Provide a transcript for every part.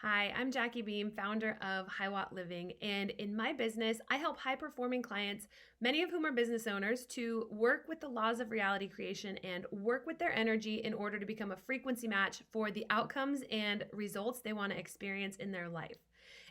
Hi, I'm Jackie Beam, founder of High Watt Living, and in my business, I help high-performing clients, many of whom are business owners, to work with the laws of reality creation and work with their energy in order to become a frequency match for the outcomes and results they want to experience in their life.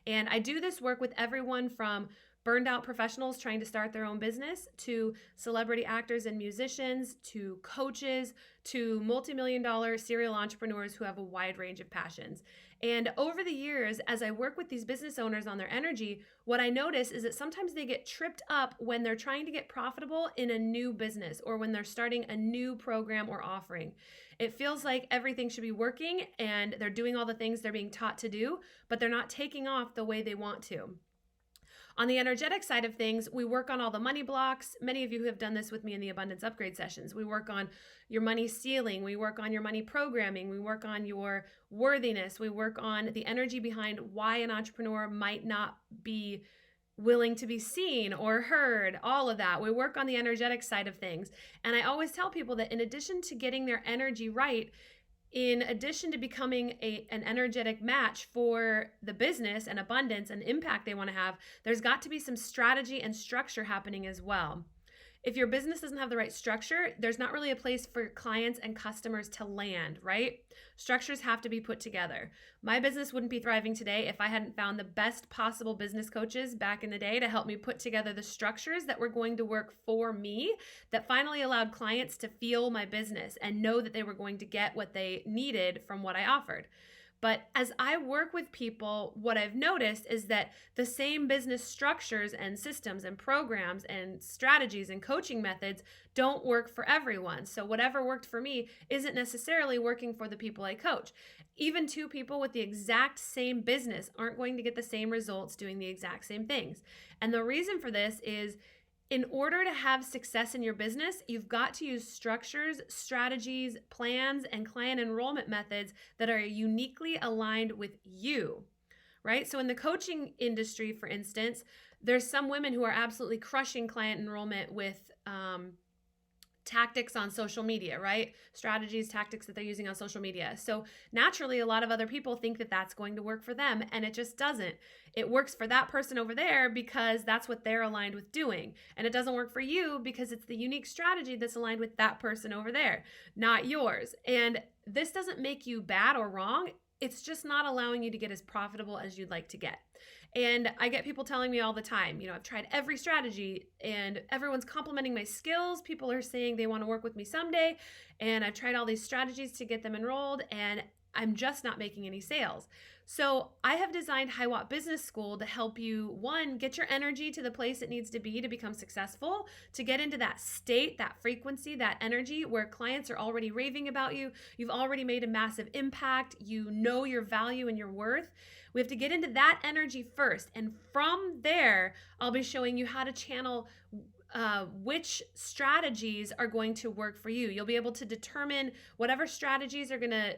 And I do this work with everyone from burned out professionals trying to start their own business to celebrity actors and musicians to coaches to multi-million-dollar serial entrepreneurs who have a wide range of passions. And over the years, as I work with these business owners on their energy, what I notice is that sometimes they get tripped up when they're trying to get profitable in a new business or when they're starting a new program or offering. It feels like everything should be working and they're doing all the things they're being taught to do, but they're not taking off the way they want to. On the energetic side of things, we work on all the money blocks. Many of you have done this with me in the abundance upgrade sessions. We work on your money ceiling. We work on your money programming. We work on your worthiness. We work on the energy behind why an entrepreneur might not be willing to be seen or heard, all of that. We work on the energetic side of things. And I always tell people that in addition to getting their energy right, in addition to becoming an energetic match for the business and abundance and impact they want to have, there's got to be some strategy and structure happening as well. If your business doesn't have the right structure, there's not really a place for clients and customers to land, right? Structures have to be put together. My business wouldn't be thriving today if I hadn't found the best possible business coaches back in the day to help me put together the structures that were going to work for me, that finally allowed clients to feel my business and know that they were going to get what they needed from what I offered. But as I work with people, what I've noticed is that the same business structures and systems and programs and strategies and coaching methods don't work for everyone. So whatever worked for me isn't necessarily working for the people I coach. Even two people with the exact same business aren't going to get the same results doing the exact same things. And the reason for this is, in order to have success in your business, you've got to use structures, strategies, plans, and client enrollment methods that are uniquely aligned with you, right? So in the coaching industry, for instance, there's some women who are absolutely crushing client enrollment with tactics on social media, right? Strategies, tactics that they're using on social media. So naturally, a lot of other people think that that's going to work for them, and it just doesn't. It works for that person over there because that's what they're aligned with doing. And it doesn't work for you because it's the unique strategy that's aligned with that person over there, not yours. And this doesn't make you bad or wrong. It's just not allowing you to get as profitable as you'd like to get. And I get people telling me all the time, I've tried every strategy and everyone's complimenting my skills. People are saying they want to work with me someday. And I've tried all these strategies to get them enrolled and I'm just not making any sales. So I have designed High Watt Business School to help you, one, get your energy to the place it needs to be to become successful, to get into that state, that frequency, that energy where clients are already raving about you. You've already made a massive impact. You know your value and your worth. We have to get into that energy first. And from there, I'll be showing you how to channel which strategies are going to work for you. You'll be able to determine whatever strategies are going to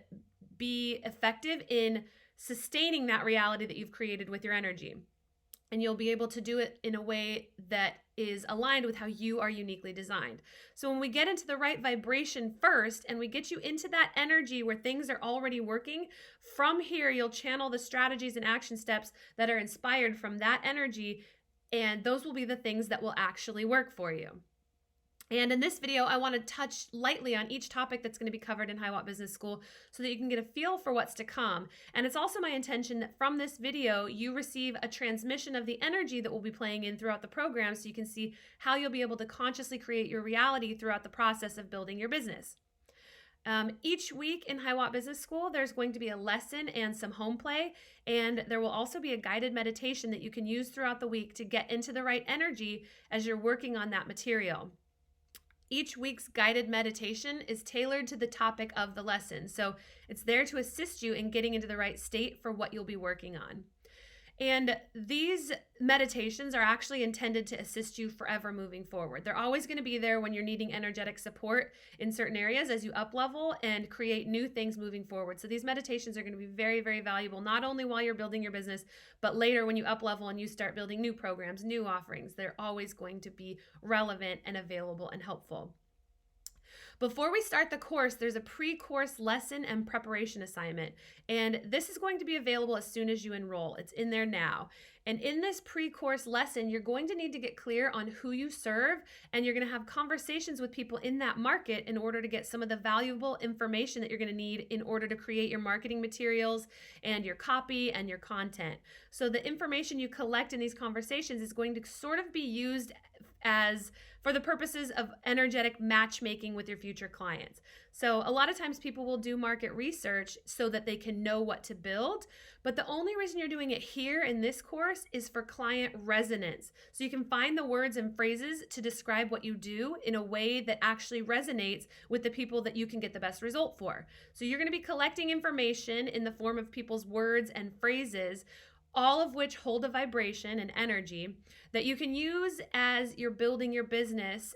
be effective in sustaining that reality that you've created with your energy. And you'll be able to do it in a way that is aligned with how you are uniquely designed. So when we get into the right vibration first and we get you into that energy where things are already working, from here you'll channel the strategies and action steps that are inspired from that energy, and those will be the things that will actually work for you. And in this video, I want to touch lightly on each topic that's going to be covered in High Watt Business School so that you can get a feel for what's to come. And it's also my intention that from this video, you receive a transmission of the energy that will be playing in throughout the program so you can see how you'll be able to consciously create your reality throughout the process of building your business. Each week in High Watt Business School, there's going to be a lesson and some home play, and there will also be a guided meditation that you can use throughout the week to get into the right energy as you're working on that material. Each week's guided meditation is tailored to the topic of the lesson, so it's there to assist you in getting into the right state for what you'll be working on. And these meditations are actually intended to assist you forever moving forward. They're always going to be there when you're needing energetic support in certain areas as you up level and create new things moving forward. So these meditations are going to be very, very valuable, not only while you're building your business, but later when you up level and you start building new programs, new offerings. They're always going to be relevant and available and helpful. Before we start the course, there's a pre-course lesson and preparation assignment. And this is going to be available as soon as you enroll. It's in there now. And in this pre-course lesson, you're going to need to get clear on who you serve, and you're going to have conversations with people in that market in order to get some of the valuable information that you're going to need in order to create your marketing materials and your copy and your content. So the information you collect in these conversations is going to sort of be used as for the purposes of energetic matchmaking with your future clients. So a lot of times people will do market research so that they can know what to build, but the only reason you're doing it here in this course is for client resonance. So you can find the words and phrases to describe what you do in a way that actually resonates with the people that you can get the best result for. So you're going to be collecting information in the form of people's words and phrases, all of which hold a vibration and energy that you can use as you're building your business.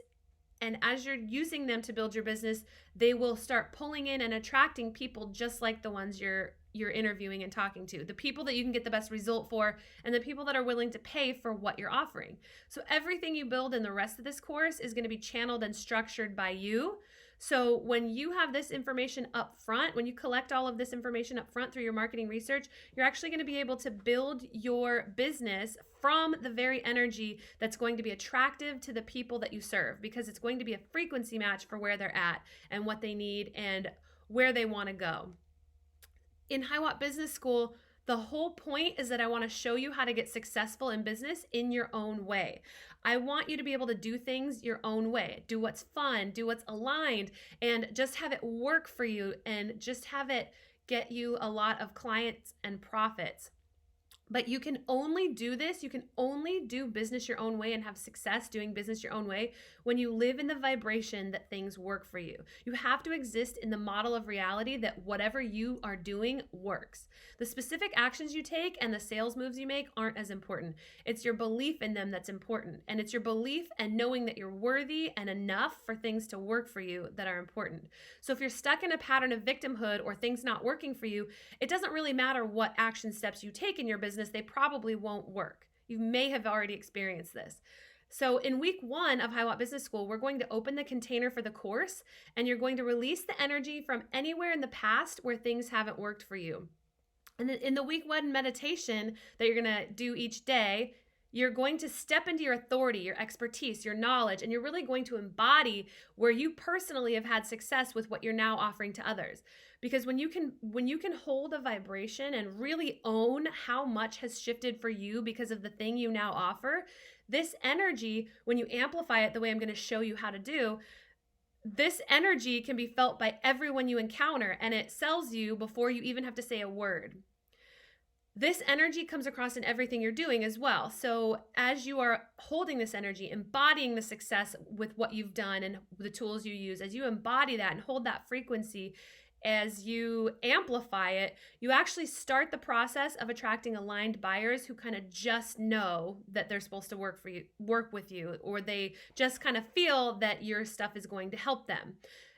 And as you're using them to build your business, they will start pulling in and attracting people just like the ones you're interviewing and talking to, the people that you can get the best result for, and the people that are willing to pay for what you're offering. So everything you build in the rest of this course is going to be channeled and structured by you. So when you have this information up front, when you collect all of this information up front through your marketing research, you're actually going to be able to build your business from the very energy that's going to be attractive to the people that you serve, because it's going to be a frequency match for where they're at and what they need and where they want to go. In High Watt Business School, the whole point is that I want to show you how to get successful in business in your own way. I want you to be able to do things your own way. Do what's fun, do what's aligned, and just have it work for you and just have it get you a lot of clients and profits. But you can only do this, you can only do business your own way and have success doing business your own way when you live in the vibration that things work for you. You have to exist in the model of reality that whatever you are doing works. The specific actions you take and the sales moves you make aren't as important. It's your belief in them that's important. And it's your belief and knowing that you're worthy and enough for things to work for you that are important. So if you're stuck in a pattern of victimhood or things not working for you, it doesn't really matter what action steps you take in your business. They probably won't work. You may have already experienced this. So in week 1 of High Watt Business School, we're going to open the container for the course, and you're going to release the energy from anywhere in the past where things haven't worked for you. And then in the week 1 meditation that you're going to do each day, you're going to step into your authority, your expertise, your knowledge, and you're really going to embody where you personally have had success with what you're now offering to others. Because when you can hold a vibration and really own how much has shifted for you because of the thing you now offer, this energy, when you amplify it the way I'm going to show you how to do, this energy can be felt by everyone you encounter, and it sells you before you even have to say a word. This energy comes across in everything you're doing as well. So as you are holding this energy, embodying the success with what you've done and the tools you use, as you embody that and hold that frequency, as you amplify it, you actually start the process of attracting aligned buyers who kind of just know that they're supposed to work with you, or they just kind of feel that your stuff is going to help them.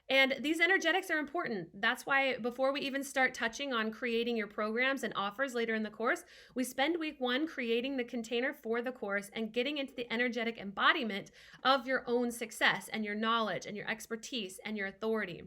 And these energetics are important. That's why before we even start touching on creating your programs and offers later in the course, we spend week 1 creating the container for the course and getting into the energetic embodiment of your own success and your knowledge and your expertise and your authority.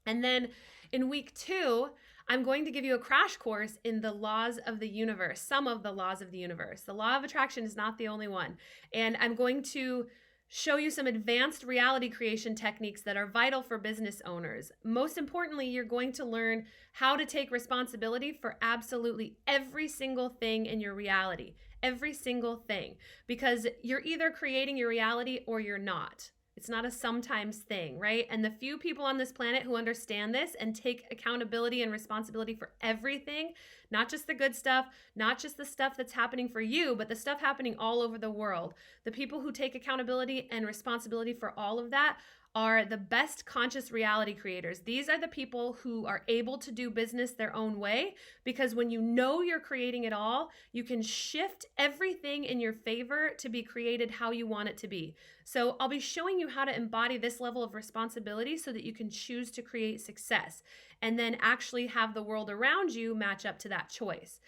And then in week 2, I'm going to give you a crash course in the laws of the universe, some of the laws of the universe. The law of attraction is not the only one. And I'm going to show you some advanced reality creation techniques that are vital for business owners. Most importantly, you're going to learn how to take responsibility for absolutely every single thing in your reality, every single thing, because you're either creating your reality or you're not. It's not a sometimes thing, right? And the few people on this planet who understand this and take accountability and responsibility for everything, not just the good stuff, not just the stuff that's happening for you, but the stuff happening all over the world. The people who take accountability and responsibility for all of that are the best conscious reality creators. These are the people who are able to do business their own way, because when you know you're creating it all, you can shift everything in your favor to be created how you want it to be. So I'll be showing you how to embody this level of responsibility so that you can choose to create success and then actually have the world around you match up to that choice.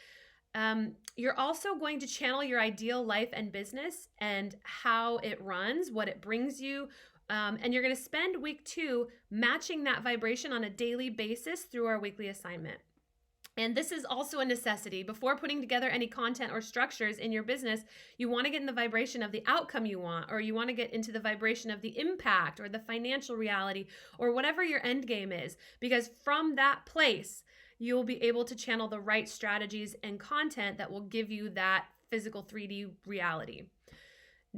You're also going to channel your ideal life and business and how it runs, what it brings you, And you're going to spend week 2 matching that vibration on a daily basis through our weekly assignment. And this is also a necessity. Before putting together any content or structures in your business, you want to get in the vibration of the outcome you want, or you want to get into the vibration of the impact or the financial reality or whatever your end game is. Because from that place, you'll be able to channel the right strategies and content that will give you that physical 3D reality.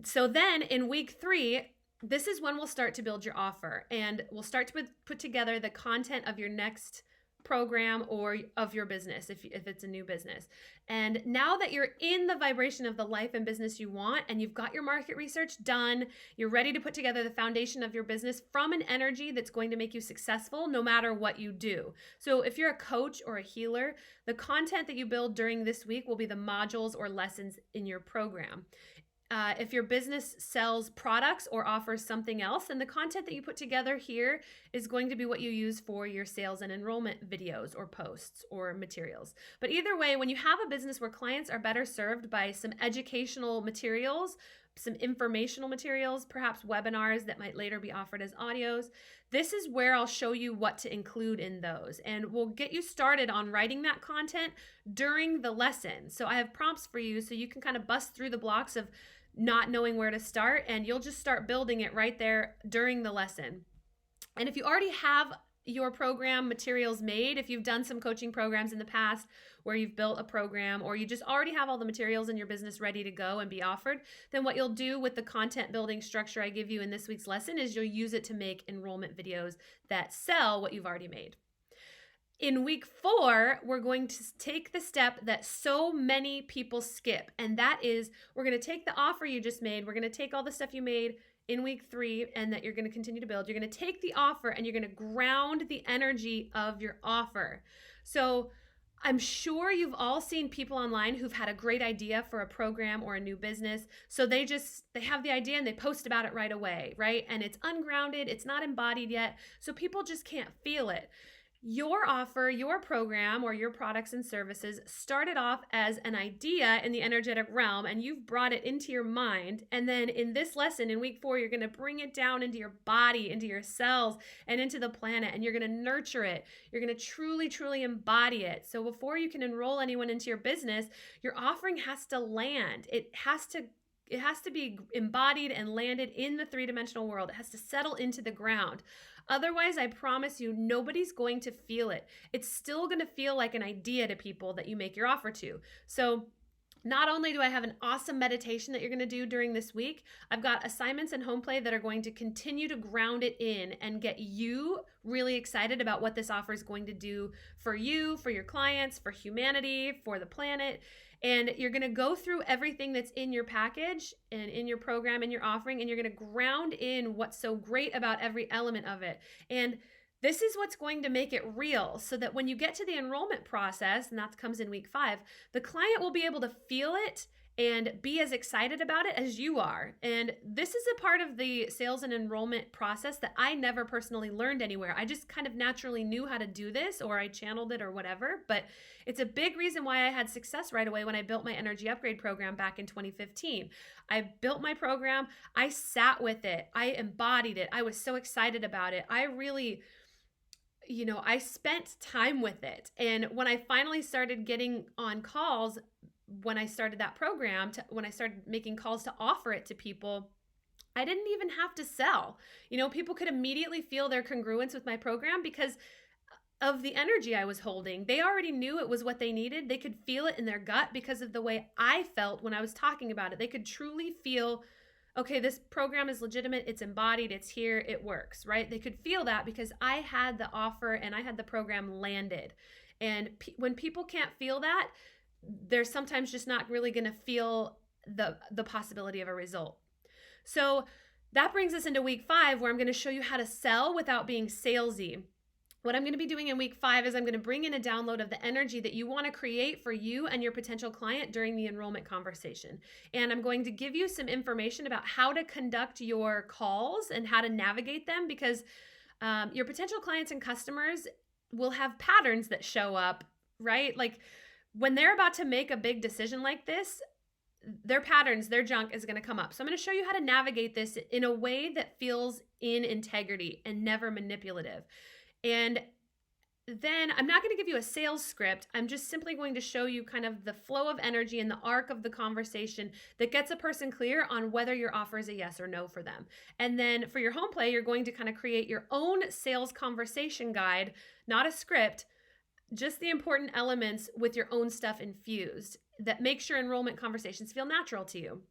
So then in week 3, this is when we'll start to build your offer, and we'll start to put together the content of your next program or of your business if it's a new business. And now that you're in the vibration of the life and business you want, and you've got your market research done, you're ready to put together the foundation of your business from an energy that's going to make you successful no matter what you do. So if you're a coach or a healer, the content that you build during this week will be the modules or lessons in your program. If your business sells products or offers something else, then the content that you put together here is going to be what you use for your sales and enrollment videos or posts or materials. But either way, when you have a business where clients are better served by some educational materials, some informational materials, perhaps webinars that might later be offered as audios, this is where I'll show you what to include in those. And we'll get you started on writing that content during the lesson. So I have prompts for you so you can kind of bust through the blocks of not knowing where to start, and you'll just start building it right there during the lesson. And if you already have your program materials made, if you've done some coaching programs in the past where you've built a program, or you just already have all the materials in your business ready to go and be offered, then what you'll do with the content building structure I give you in this week's lesson is you'll use it to make enrollment videos that sell what you've already made. In week 4, we're going to take the step that so many people skip, and that is we're going to take the offer you just made, we're going to take all the stuff you made in week 3 and that you're going to continue to build. You're going to take the offer and you're going to ground the energy of your offer. So I'm sure you've all seen people online who've had a great idea for a program or a new business. So they have the idea and they post about it right away, right? And it's ungrounded, it's not embodied yet, so people just can't feel it. Your offer, your program, or your products and services started off as an idea in the energetic realm, and you've brought it into your mind. And then in this lesson, in week 4, you're going to bring it down into your body, into your cells, and into the planet, and you're going to nurture it. You're going to truly, truly embody it. So before you can enroll anyone into your business, your offering has to land. It has to be embodied and landed in the 3-dimensional world. It has to settle into the ground. Otherwise, I promise you, nobody's going to feel it. It's still going to feel like an idea to people that you make your offer to. So not only do I have an awesome meditation that you're going to do during this week, I've got assignments and home play that are going to continue to ground it in and get you really excited about what this offer is going to do for you, for your clients, for humanity, for the planet. And you're going to go through everything that's in your package and in your program and your offering, and you're going to ground in what's so great about every element of it. And this is what's going to make it real, so that when you get to the enrollment process, and that comes in week 5, the client will be able to feel it and be as excited about it as you are. And this is a part of the sales and enrollment process that I never personally learned anywhere. I just kind of naturally knew how to do this, or I channeled it or whatever. But it's a big reason why I had success right away when I built my energy upgrade program back in 2015. I built my program, I sat with it, I embodied it, I was so excited about it. I really, I spent time with it. And when I finally started getting on calls, when I started that program, when I started making calls to offer it to people, I didn't even have to sell. People could immediately feel their congruence with my program because of the energy I was holding. They already knew it was what they needed. They could feel it in their gut because of the way I felt when I was talking about it. They could truly feel, okay, this program is legitimate, it's embodied, it's here, it works, right? They could feel that because I had the offer and I had the program landed. And when people can't feel that, they're sometimes just not really going to feel the possibility of a result. So that brings us into week 5, where I'm going to show you how to sell without being salesy. What I'm going to be doing in week 5 is I'm going to bring in a download of the energy that you want to create for you and your potential client during the enrollment conversation. And I'm going to give you some information about how to conduct your calls and how to navigate them, because your potential clients and customers will have patterns that show up, right? Like when they're about to make a big decision like this, their patterns, their junk is going to come up. So I'm going to show you how to navigate this in a way that feels in integrity and never manipulative. And then I'm not going to give you a sales script. I'm just simply going to show you kind of the flow of energy and the arc of the conversation that gets a person clear on whether your offer is a yes or no for them. And then for your home play, you're going to kind of create your own sales conversation guide, not a script, just the important elements with your own stuff infused that makes your enrollment conversations feel natural to you.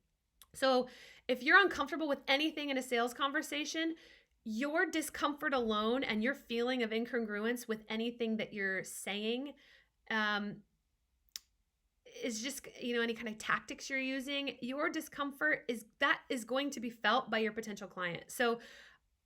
So if you're uncomfortable with anything in a sales conversation, your discomfort alone and your feeling of incongruence with anything that you're saying is just, any kind of tactics you're using, your discomfort is going to be felt by your potential client. So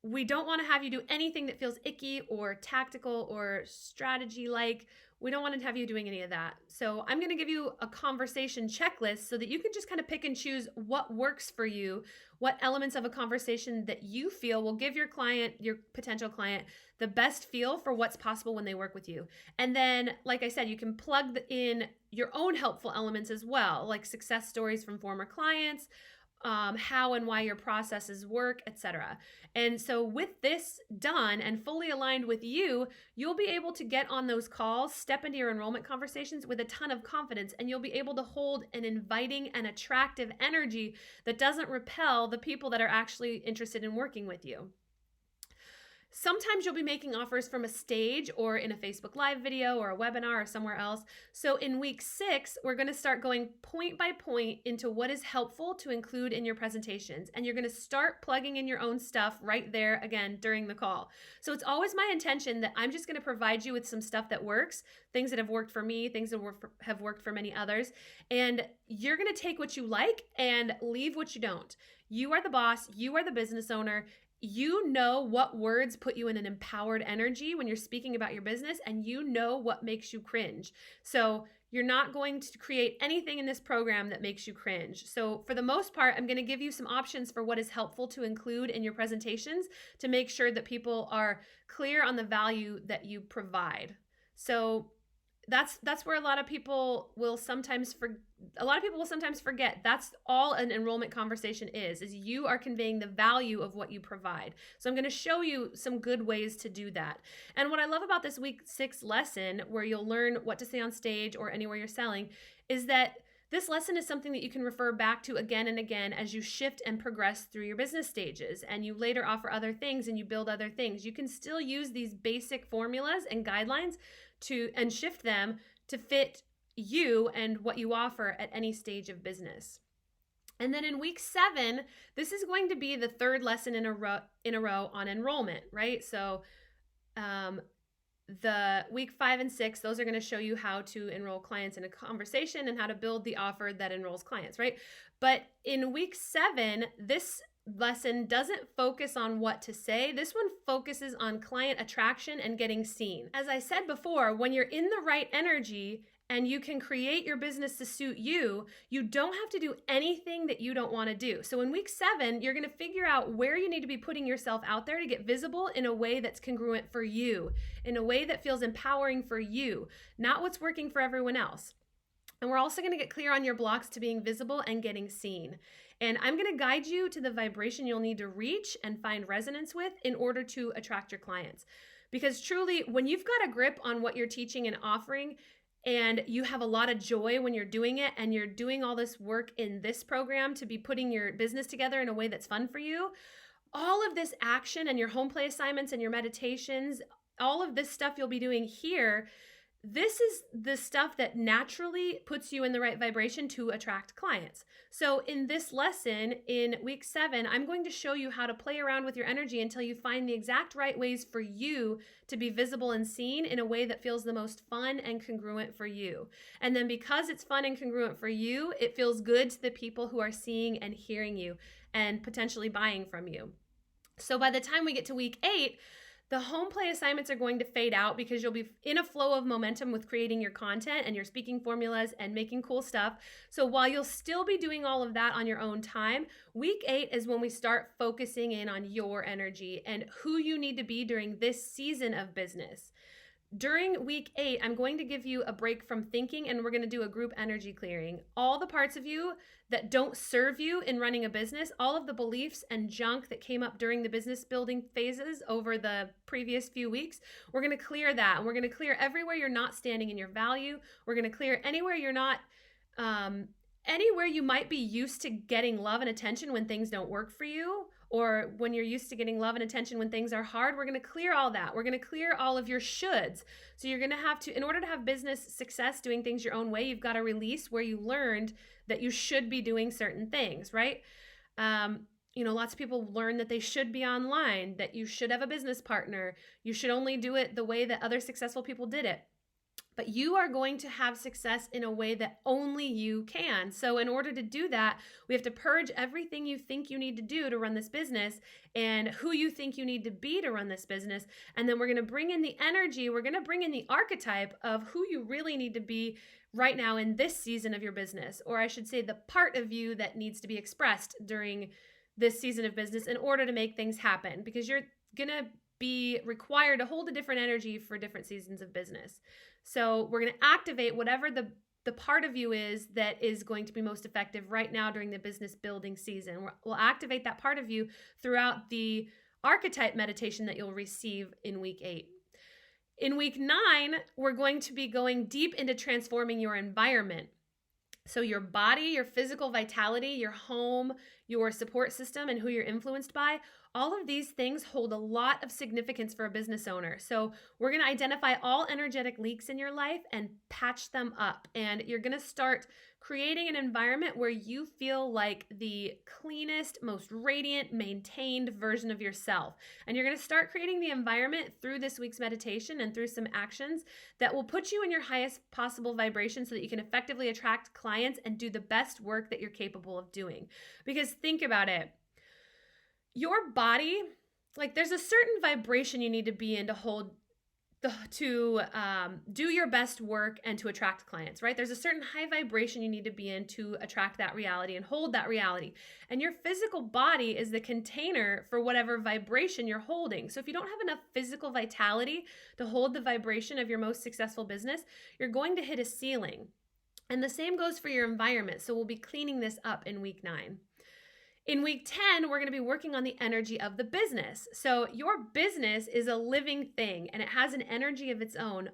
we don't want to have you do anything that feels icky or tactical or strategy-like. We don't want to have you doing any of that. So I'm going to give you a conversation checklist so that you can just kind of pick and choose what works for you, what elements of a conversation that you feel will give your client, your potential client, the best feel for what's possible when they work with you. And then, like I said, you can plug in your own helpful elements as well, like success stories from former clients, how and why your processes work, etc. And so with this done and fully aligned with you, you'll be able to get on those calls, step into your enrollment conversations with a ton of confidence, and you'll be able to hold an inviting and attractive energy that doesn't repel the people that are actually interested in working with you. Sometimes you'll be making offers from a stage or in a Facebook Live video or a webinar or somewhere else. So in week 6, we're going to start going point by point into what is helpful to include in your presentations. And you're going to start plugging in your own stuff right there again during the call. So it's always my intention that I'm just going to provide you with some stuff that works, things that have worked for me, things that have worked for many others. And you're going to take what you like and leave what you don't. You are the boss. You are the business owner. You know what words put you in an empowered energy when you're speaking about your business, and you know what makes you cringe. So you're not going to create anything in this program that makes you cringe. So for the most part, I'm going to give you some options for what is helpful to include in your presentations to make sure that people are clear on the value that you provide. So that's where a lot of people will sometimes forget. That's all an enrollment conversation is you are conveying the value of what you provide. So I'm going to show you some good ways to do that. And what I love about this week 6 lesson, where you'll learn what to say on stage or anywhere you're selling, is that this lesson is something that you can refer back to again and again as you shift and progress through your business stages, and you later offer other things and you build other things. You can still use these basic formulas and guidelines and shift them to fit you and what you offer at any stage of business. And then in week 7, this is going to be the 3rd lesson in a row on enrollment, right? So the week 5 and 6, those are going to show you how to enroll clients in a conversation and how to build the offer that enrolls clients, right? But in week 7, this lesson doesn't focus on what to say. This one focuses on client attraction and getting seen. As I said before, when you're in the right energy and you can create your business to suit you, you don't have to do anything that you don't want to do. So in week 7, you're going to figure out where you need to be putting yourself out there to get visible in a way that's congruent for you, in a way that feels empowering for you, not what's working for everyone else. And we're also going to get clear on your blocks to being visible and getting seen. And I'm going to guide you to the vibration you'll need to reach and find resonance with in order to attract your clients. Because truly, when you've got a grip on what you're teaching and offering, and you have a lot of joy when you're doing it, and you're doing all this work in this program to be putting your business together in a way that's fun for you, all of this action and your home play assignments and your meditations, all of this stuff you'll be doing here, this is the stuff that naturally puts you in the right vibration to attract clients. So in this lesson in week 7, I'm going to show you how to play around with your energy until you find the exact right ways for you to be visible and seen in a way that feels the most fun and congruent for you. And then because it's fun and congruent for you, it feels good to the people who are seeing and hearing you and potentially buying from you. So by the time we get to week 8, the home play assignments are going to fade out because you'll be in a flow of momentum with creating your content and your speaking formulas and making cool stuff. So while you'll still be doing all of that on your own time, week 8 is when we start focusing in on your energy and who you need to be during this season of business. During week 8, I'm going to give you a break from thinking, and we're going to do a group energy clearing. All the parts of you that don't serve you in running a business, all of the beliefs and junk that came up during the business building phases over the previous few weeks, we're going to clear that. And we're going to clear everywhere you're not standing in your value. We're going to clear anywhere you're not, anywhere you might be used to getting love and attention when things don't work for you, or when you're used to getting love and attention when things are hard. We're going to clear all that. We're going to clear all of your shoulds. So you're going to have to, in order to have business success doing things your own way, you've got to release where you learned that you should be doing certain things, right? Lots of people learn that they should be online, that you should have a business partner. You should only do it the way that other successful people did it. But you are going to have success in a way that only you can. So in order to do that, we have to purge everything you think you need to do to run this business and who you think you need to be to run this business. And then we're going to bring in the energy, we're going to bring in the archetype of who you really need to be right now in this season of your business. Or I should say the part of you that needs to be expressed during this season of business in order to make things happen, because you're going to be required to hold a different energy for different seasons of business. So we're going to activate whatever the part of you is that is going to be most effective right now during the business building season. We'll activate that part of you throughout the archetype meditation that you'll receive in week 8. In week 9, we're going to be going deep into transforming your environment. So your body, your physical vitality, your home, your support system, and who you're influenced by, all of these things hold a lot of significance for a business owner. So we're going to identify all energetic leaks in your life and patch them up. And you're going to start creating an environment where you feel like the cleanest, most radiant, maintained version of yourself. And you're going to start creating the environment through this week's meditation and through some actions that will put you in your highest possible vibration so that you can effectively attract clients and do the best work that you're capable of doing. Because think about it. Your body, like there's a certain vibration you need to be in to do your best work and to attract clients, right? There's a certain high vibration you need to be in to attract that reality and hold that reality. And your physical body is the container for whatever vibration you're holding. So if you don't have enough physical vitality to hold the vibration of your most successful business, you're going to hit a ceiling. And the same goes for your environment. So we'll be cleaning this up in week 9. In week 10, we're going to be working on the energy of the business. So your business is a living thing and it has an energy of its own,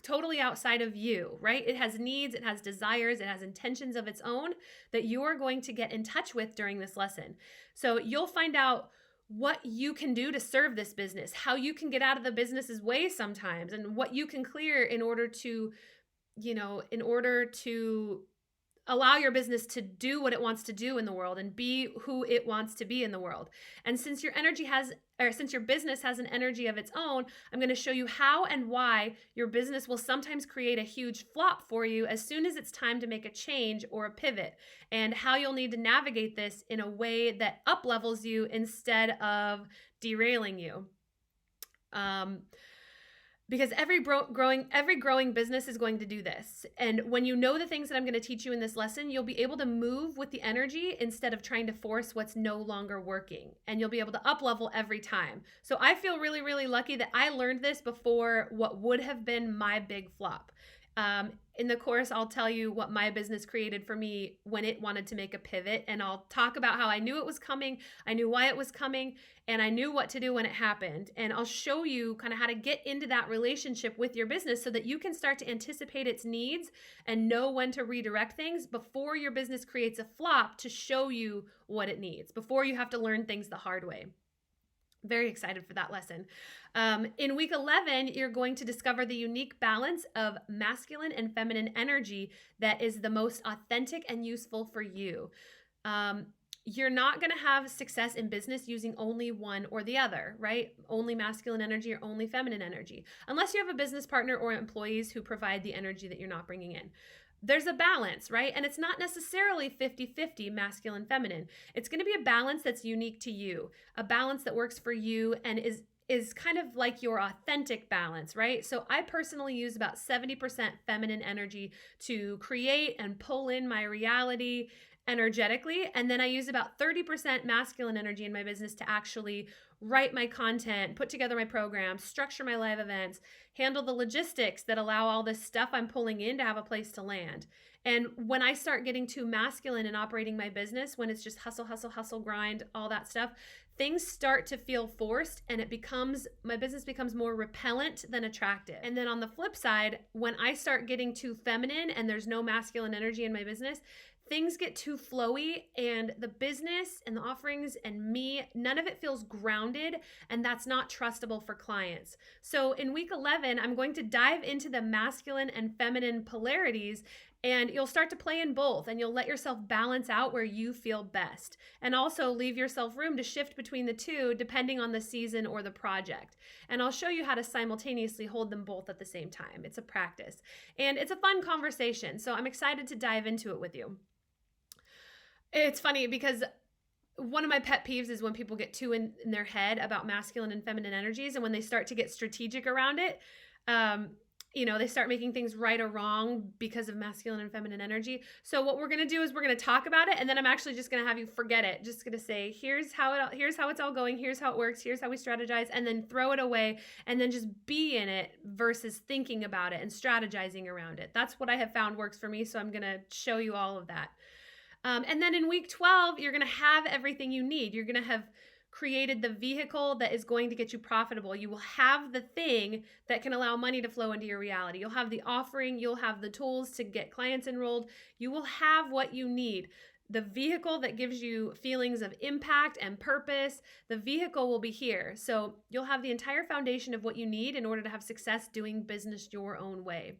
totally outside of you, right? It has needs, it has desires, it has intentions of its own that you are going to get in touch with during this lesson. So you'll find out what you can do to serve this business, how you can get out of the business's way sometimes, and what you can clear in order to allow your business to do what it wants to do in the world and be who it wants to be in the world. And since your business has an energy of its own, I'm going to show you how and why your business will sometimes create a huge flop for you as soon as it's time to make a change or a pivot, and how you'll need to navigate this in a way that up-levels you instead of derailing you. Because every growing business is going to do this. And when you know the things that I'm going to teach you in this lesson, you'll be able to move with the energy instead of trying to force what's no longer working. And you'll be able to up-level every time. So I feel really, really lucky that I learned this before what would have been my big flop. In the course, I'll tell you what my business created for me when it wanted to make a pivot, and I'll talk about how I knew it was coming, I knew why it was coming, and I knew what to do when it happened. And I'll show you kind of how to get into that relationship with your business so that you can start to anticipate its needs and know when to redirect things before your business creates a flop, to show you what it needs, before you have to learn things the hard way. Very excited for that lesson. In week 11, you're going to discover the unique balance of masculine and feminine energy that is the most authentic and useful for you. You're not going to have success in business using only one or the other, right? Only masculine energy or only feminine energy, unless you have a business partner or employees who provide the energy that you're not bringing in. There's a balance, right? And it's not necessarily 50-50 masculine, feminine. It's going to be a balance that's unique to you, a balance that works for you and is kind of like your authentic balance, right? So I personally use about 70% feminine energy to create and pull in my reality energetically. And then I use about 30% masculine energy in my business to actually write my content, put together my program, structure my live events, handle the logistics that allow all this stuff I'm pulling in to have a place to land. And when I start getting too masculine and operating my business, when it's just hustle, hustle, hustle, grind, all that stuff, things start to feel forced and my business becomes more repellent than attractive. And then on the flip side, when I start getting too feminine and there's no masculine energy in my business, things get too flowy, and the business and the offerings and me, none of it feels grounded, and that's not trustable for clients. So in week 11, I'm going to dive into the masculine and feminine polarities, and you'll start to play in both, and you'll let yourself balance out where you feel best, and also leave yourself room to shift between the two depending on the season or the project. And I'll show you how to simultaneously hold them both at the same time. It's a practice, and it's a fun conversation, so I'm excited to dive into it with you. It's funny because one of my pet peeves is when people get too in their head about masculine and feminine energies, and when they start to get strategic around it, they start making things right or wrong because of masculine and feminine energy. So what we're going to do is we're going to talk about it, and then I'm actually just going to have you forget it. Just going to say, here's how it's all going, here's how it works, here's how we strategize, and then throw it away, and then just be in it versus thinking about it and strategizing around it. That's what I have found works for me, so I'm going to show you all of that. And then in week 12, you're going to have everything you need. You're going to have created the vehicle that is going to get you profitable. You will have the thing that can allow money to flow into your reality. You'll have the offering. You'll have the tools to get clients enrolled. You will have what you need. The vehicle that gives you feelings of impact and purpose, the vehicle will be here. So you'll have the entire foundation of what you need in order to have success doing business your own way.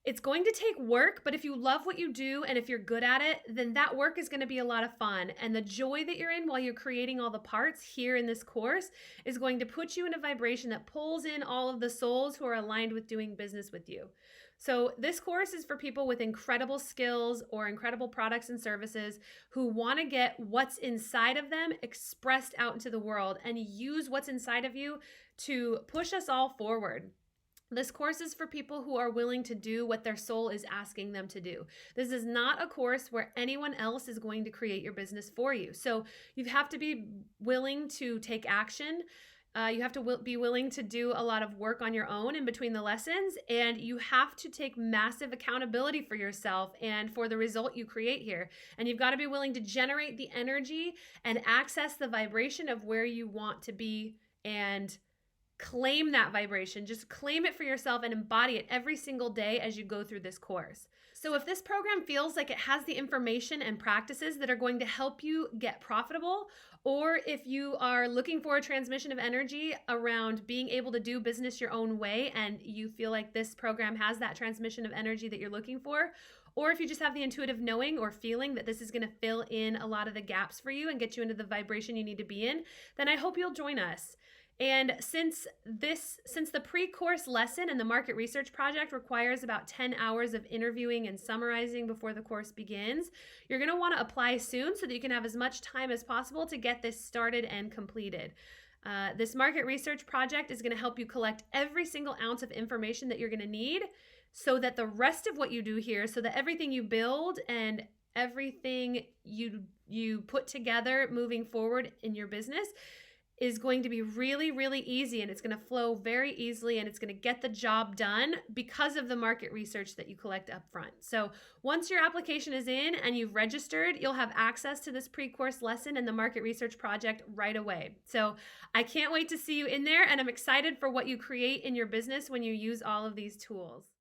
It's going to take work, but if you love what you do and if you're good at it, then that work is going to be a lot of fun. And the joy that you're in while you're creating all the parts here in this course is going to put you in a vibration that pulls in all of the souls who are aligned with doing business with you. So this course is for people with incredible skills or incredible products and services who want to get what's inside of them expressed out into the world and use what's inside of you to push us all forward. This course is for people who are willing to do what their soul is asking them to do. This is not a course where anyone else is going to create your business for you. So you have to be willing to take action. You have to be willing to do a lot of work on your own in between the lessons, and you have to take massive accountability for yourself and for the result you create here. And you've got to be willing to generate the energy and access the vibration of where you want to be and claim that vibration. Just claim it for yourself and embody it every single day as you go through this course. So if this program feels like it has the information and practices that are going to help you get profitable, or if you are looking for a transmission of energy around being able to do business your own way and you feel like this program has that transmission of energy that you're looking for, or if you just have the intuitive knowing or feeling that this is going to fill in a lot of the gaps for you and get you into the vibration you need to be in, then I hope you'll join us. And since the pre-course lesson and the market research project requires about 10 hours of interviewing and summarizing before the course begins, you're going to want to apply soon so that you can have as much time as possible to get this started and completed. This market research project is going to help you collect every single ounce of information that you're going to need so that the rest of what you do here, so that everything you build and everything you put together moving forward in your business is going to be really, really easy, and it's going to flow very easily, and it's going to get the job done because of the market research that you collect up front. So once your application is in and you've registered, you'll have access to this pre-course lesson and the market research project right away. So I can't wait to see you in there, and I'm excited for what you create in your business when you use all of these tools.